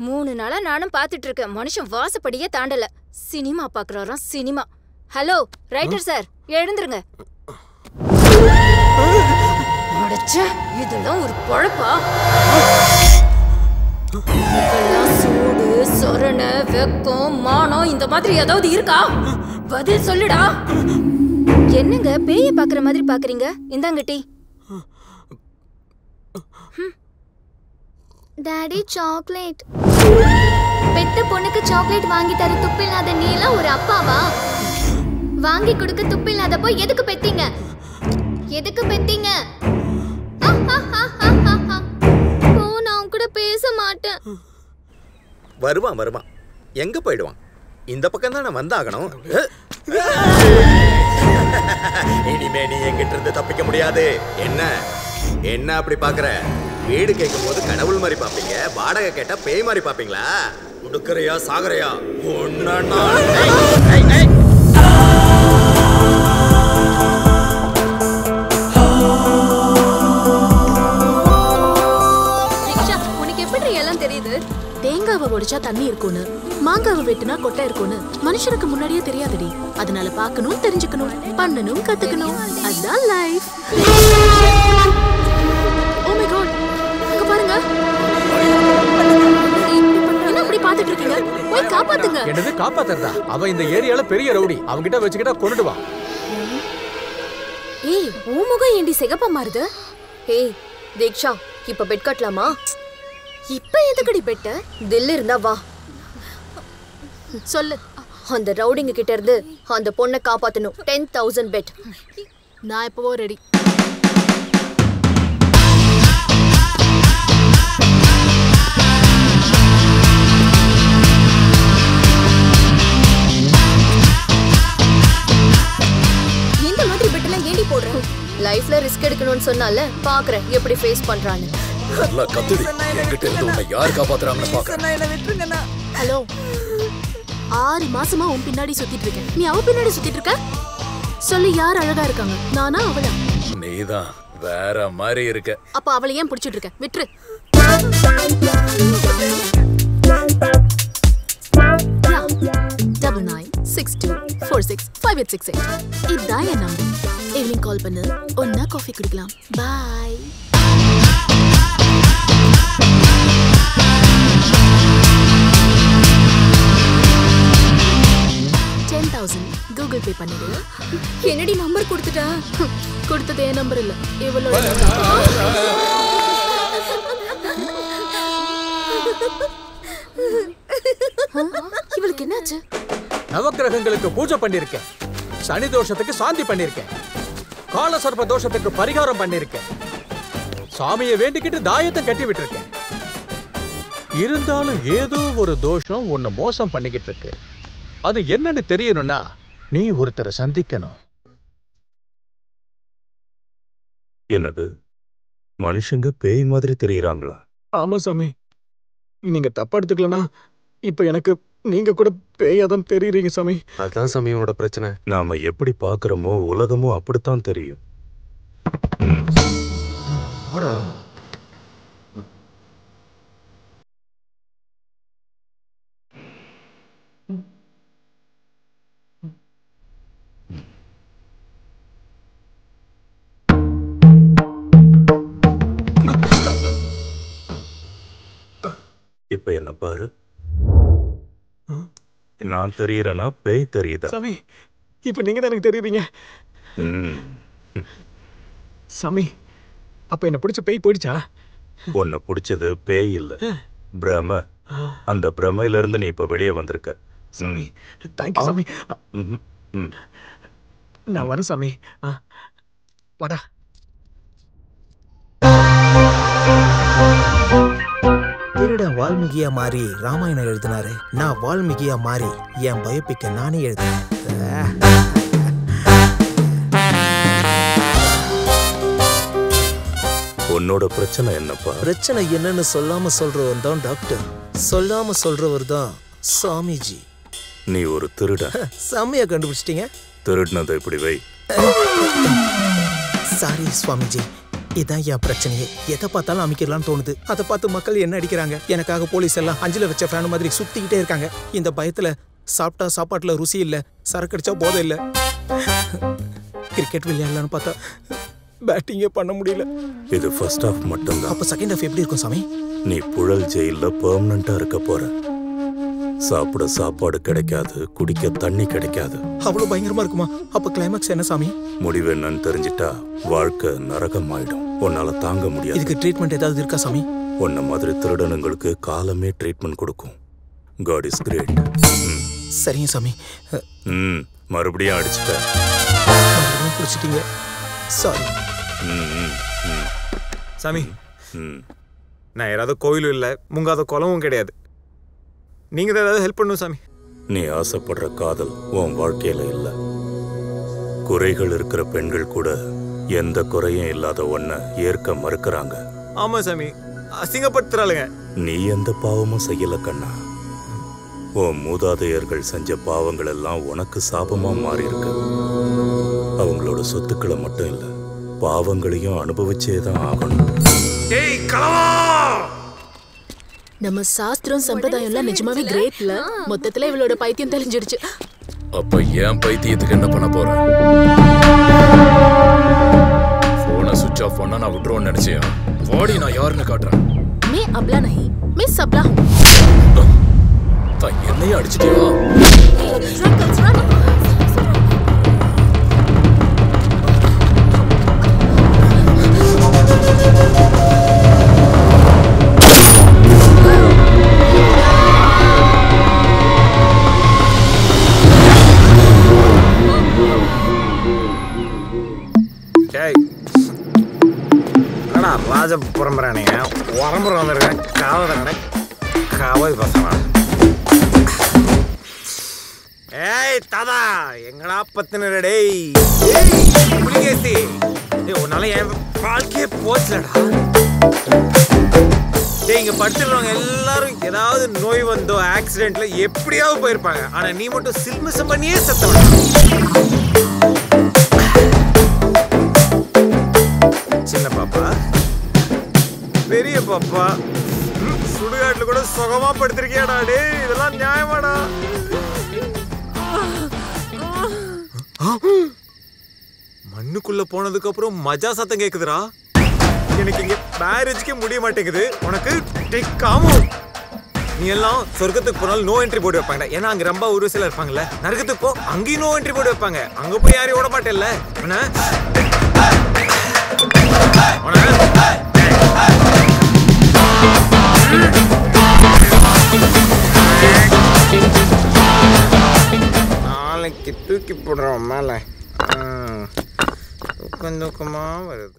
3 நாளா நானும் பாத்துட்டு இருக்கேன். மனுஷன் வாசப்படியே தாண்டல. சினிமா பாக்குறாராம் சினிமா. ஹலோ ரைட்டர் சார், எழுந்துருங்க. அடச்சே, இதெல்லாம் ஒரு பொழப்பா? சூடு, சொரண, வெக்கம், மானம் இந்த மாதிரி ஏதாவது இருக்கா? பதில் சொல்லுடா. என்னங்க பேய பாக்குற மாதிரி பாக்குறீங்க? இந்தாங்க டீ. Daddy chocolate. பெத்த பொண்ணுக்கு சாக்லேட் வாங்கி தர துப்பில்லாத நீலாம் ஒரு அப்பாவா? வாங்கி கொடுக்க துப்பில்லாதப்போ எதுக்கு பெத்தீங்க? எதுக்கு பெத்தீங்க? நான் கூட பேச மாட்டேன். வருவான் வருவான். எங்க போயிடுவான்? இந்த பக்கம் தான் நான் வந்தாகணும். இனிமே நீ எங்கிட்ட இருந்து தப்பிக்க முடியாது. என்ன என்ன அப்படி பாக்குற? வீடு கேட்கும் போது கடவுள் மாதிரி பாப்பீங்க, வாடகை கேட்டா பேய் மாதிரி பாப்பீங்களா? உடுக்கறையா சாகரையா? ஒன்னா உனக்கு எப்படி எல்லாம் தெரியுது? தேங்காவை ஒடிச்சா தண்ணி இருக்கும்னு, மாங்காவை வெட்டினா கொட்டை இருக்கும்னு மனுஷனுக்கு முன்னாடியே தெரியாதுடி. அதனால பார்க்கணும், தெரிஞ்சுக்கணும், பண்ணணும், கத்துக்கணும். அதுதான் லைஃப். ஓ மை காட், அங்க பாருங்க. என்ன அப்படி பாத்துட்டு இருக்கீங்க? போய் காப்பாத்துங்க. என்னது காப்பாத்துறதா? அவ இந்த ஏரியால பெரிய ரவுடி. அவங்கிட்ட வச்சுக்கிட்டா கொன்னுடுவா. ஏய், உன் முகம் ஏண்டி சிகப்பா மாறுது? ஏய் தீக்ஷா, இப்ப பெட் கட்டலாமா? இப்ப எதுக்கடி பெட்ட? தில் இருந்தா வா. சொல்லு. அந்த ரவுடிங்க கிட்ட இருந்து அந்த பொண்ணை காப்பாத்தணும். 10,000 பெட். நான் எப்பவோ ரெடி. இந்த மாதிரி பெட்டெல்லாம் ஏண்டி போடுறேன்? லைஃப்ல ரிஸ்க் எடுக்கணும்னு சொன்னால பாக்குறேன் எப்படி ஃபேஸ் பண்றான்னு. நல்லா கத்துடி. என்கிட்ட இருந்து உன்னை யார் காப்பாத்துறாங்கன்னு பாக்குறேன். ஹலோ, 6 மாசமா உன் பின்னாடி சுத்திட்டு இருக்கேன். நீ அவ பின்னாடி சுத்திட்டு இருக்க? சொல்லு, யார் அழகா இருக்காங்க, நானா அவளா? நீதான் வேற மாதிரி இருக்க. அப்ப அவளை ஏன் பிடிச்சிட்டு இருக்க? விட்டுரு. 9962465868. இதான் என் நம்பர். ஈவினிங் கால் பண்ணு, ஒன்னா காஃபி குடிக்கலாம். பாய். கூகுள் பே பண்ணிடு. என்னடி நம்பர் கொடுத்துட்டா? கொடுத்தது என் நம்பர் இல்ல, இவளோட. இவளுக்கு என்னாச்சு? நவக்கிரகங்களுக்கு பூஜை பண்ணிருக்கேன், சனி தோஷத்துக்கு சாந்தி பண்ணிருக்கேன், கால சர்ப்ப தோஷத்துக்கு பரிகாரம் பண்ணிருக்கேன், சாமியை வேண்டிக்கிட்டு தாயத்தை கட்டி விட்டுருக்கேன். இருந்தாலும் ஏதோ ஒரு தோஷம் உன்னை மோசம் பண்ணிக்கிட்டு இருக்கு. அது என்னன்னு தெரியணும்னா நீ ஒருத்தரை சந்திக்கணும். என்னது, மனுஷங்க பேய் மாதிரி தெரியுறாங்களா? ஆமா சாமி, நீங்க தப்பா எடுத்துக்கலனா இப்ப எனக்கு நீங்க கூட பேயாதான் தெரியுறீங்க சாமி. அதான் சாமியோட பிரச்சனை. நாம எப்படி பாக்குறோமோ உலகமும் அப்படித்தான் தெரியும். இப்ப என்ன பாரு, நான் தெரியறேனா பேய் தெரியுதா? சாமி, இப்ப நீங்க தான் எனக்கு தெரியுறீங்க. சாமி, அப்ப என்ன பிடிச்ச பேய் போயிடுச்சா? உன்னை பிடிச்சது பேய் இல்ல, பிரம. அந்த பிரமையில இருந்து நீ இப்ப வெளியே வந்திருக்க. சாமி, தேங்க்யூ சாமி. நான் வரேன் சாமி. வாடா. திருடன் வால்மீகியா மாறி ராமாயணம் எழுதினாரு. நான் வால்மீகியா மாறி என் பயோபிக்க நானே எழுதினேன். உன்னோட பிரச்சனை என்னப்பா? பிரச்சனை என்னன்னு சொல்லாம சொல்றவர் தான் டாக்டர், சொல்லாம சொல்றவர் தான் சாமிஜி. நீ ஒரு திருடன். சாமியா கண்டுபிடிச்சிட்டீங்க. திருடினதை இப்படி வை. சாரி சுவாமிஜி, இதான் என் பிரச்சனையே. எதை பார்த்தாலும் அமைக்கலாம்னு தோணுது. அதை பார்த்து மக்கள் என்ன அடிக்கிறாங்க. எனக்காக போலீஸ் எல்லாம் 5ல வச்ச ஃபேன் மாதிரி சுத்திக்கிட்டே இருக்காங்க. இந்த பயத்துல சாப்பிட்டா சாப்பாட்டுல ருசி இல்ல, சரக்கு அடிச்சா போதை இல்ல. கிரிக்கெட் விளையாடலான்னு பார்த்தா பேட்டிங்கே பண்ண முடியல. இது ஃபர்ஸ்ட் ஹாஃப் மட்டும்தான். அப்ப செகண்ட் ஹாஃப் எப்படி இருக்கும் சாமி? நீ புழல் ஜெயில பெர்மனண்டா இருக்க போற. சாப்பிட சாப்பாடு கிடைக்காது, குடிக்க தண்ணி கிடைக்காது. அவ்வளவு பயங்கரமா இருக்குமா? அப்ப கிளைமாக்ஸ் என்ன சாமி? முடிவு என்னன்னு தெரிஞ்சிட்டா வாழ்க்கை நரகம் ஆயிடும். உன்னால தாங்க முடியாது. இதுக்கு ட்ரீட்மெண்ட் ஏதாவது இருக்கா சாமி? உன்ன மாதிரி திருடனுங்களுக்கு காலமே ட்ரீட்மெண்ட் கொடுக்கும். God is great. சரிங்க சாமி. மறுபடியும் அடிச்சுட்ட. மறுபடியும் பிடிச்சிட்டீங்க. சாரி சாமி. நான் யாராவது கோயிலும் இல்லை, முங்காத குளமும் கிடையாது. நீங்க தான் ஏதாவது ஹெல்ப் பண்ணும் சாமி. நீ ஆசைப்படுற காதல் உன் வாழ்க்கையில இல்ல. குறைகள் இருக்கிற பெண்கள் கூட எந்த குறையும் இல்லாத ஒன்ன ஏற்க மறுக்கிறாங்க. ஆமா சாமி, அசிங்கப்படுத்துறாளுங்க. நீ எந்த பாவமும் செய்யல கண்ணா. உன் மூதாதையர்கள் செஞ்ச பாவங்கள் எல்லாம் உனக்கு சாபமா மாறி இருக்கு. அவங்களோட சொத்துக்களை மட்டும் இல்ல, பாவங்களையும் அனுபவிச்சேதான் ஆகணும். நம்ம சாஸ்திரம் சம்பிரதாயம் எல்லாம் நிஜமாவே கிரேட்ல. மொத்தத்துல இவளோட பைத்தியம் தெளிஞ்சிடுச்சு. அப்ப ஏன் பைத்தியத்துக்கு என்ன பண்ண போற? போனை சுவிட்ச் ஆஃப் பண்ணா நான் விட்டுருவோன்னு நினைச்சியா? வாடி, நான் யாருன்னு காட்டுறேன். मैं अबला नहीं, मैं सबला हूँ. என்னையே அடிச்சிட்டியா? ராஜ பரம்பரானீங்க உரம்புற வந்துருக்கேன். காவல் காவல் பசங்க. ஏய் தாதா, எங்கடா பத்தின டேய் புலிகேசி, உன்னால என் வாழ்க்கையே போச்சுடா. டேய், இங்க படுத்துறவங்க எல்லாரும் ஏதாவது நோய் வந்தோ ஆக்சிடென்ட்ல எப்படியாவது போயிருப்பாங்க. ஆனா நீ மட்டும் சில்மிசம் பண்ணியே செத்தவடா. சின்ன பாப்பா, பெரிய பாப்பா, சுடுகாட்டுல கூட சுகமா படுத்திருக்கியாடா. டே, இதெல்லாம் நியாயமாடா? மண்ணுக்குள்ள போனதுக்கு அப்புறம் மஜா சத்தம் கேக்குதுடா. எனக்கு இங்க மேரேஜ்க்கே முடிய மாட்டேங்குது. உனக்கு நீ எல்லாம் சொர்க்கத்துக்கு போனாலும் நோ என்ட்ரி போர்டு வைப்பாங்க. ஏன்னா அங்க ரொம்ப உருவசில இருப்பாங்கல்ல. நரகத்துக்கு போ, அங்கேயும் நோ என்ட்ரி போர்டு வைப்பாங்க. அங்க போய் யாரையும் ஓட மாட்டேல்ல. நாளைக்கு தூக்கி போடுறோம் மேல. தூக்கம் தூக்கமா வருது.